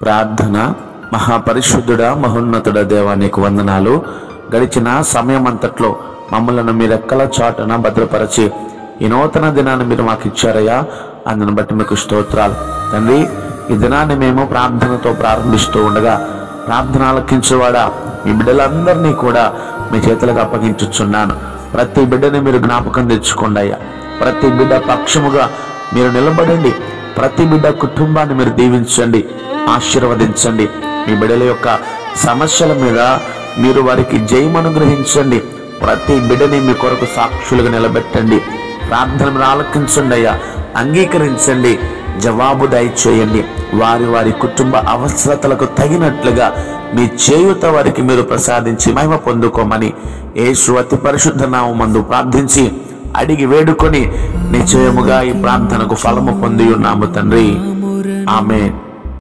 ప్రార్థన. మహాపరిశుద్ధుడా, మహోన్నతుడ దేవా, నీకు వందనాలు. గడిచిన సమయం అంతట్లో మమ్మలను మీ రెక్కల చాటున భద్రపరచి ఈ నూతన దినాన్ని మీరు మాకు ఇచ్చారయ్యా. అందుని బట్టి మీకు స్తోత్రాలు తండ్రి. ఈ దినాన్ని మేము ప్రార్థనతో ప్రారంభిస్తూ ఉండగా ప్రార్థన ఆలకించేవాడా, మీ బిడ్డలందరినీ కూడా మీ చేతులకు అప్పగించుచున్నాను. ప్రతి బిడ్డని మీరు జ్ఞాపకం తెచ్చుకోండి అయ్యా. ప్రతి బిడ్డ పక్షముగా మీరు నిలబడండి. ప్రతి బిడ్డ కుటుంబాన్ని మీరు దీవించండి, ఆశీర్వదించండి. మీ బిడ్డల యొక్క సమస్యల మీద మీరు వారికి జయమనుగ్రహించండి. ప్రతి బిడ్డని మీ కొరకు సాక్షులుగా నిలబెట్టండి. ప్రార్థన మీరు ఆలకించండి అయ్యా, అంగీకరించండి, జవాబు దయచేయండి. వారి వారి కుటుంబ అవసరతలకు తగినట్లుగా మీ చేయూత వారికి మీరు ప్రసాదించి మహిమ పొందుకోమని యేసు అతి పరిశుద్ధ నామమునందు ప్రార్థించి అడిగి వేడుకొని నిశ్చయముగా ఈ ప్రార్థనకు ఫలము పొంది ఉన్నాము తండ్రి. ఆమేన్.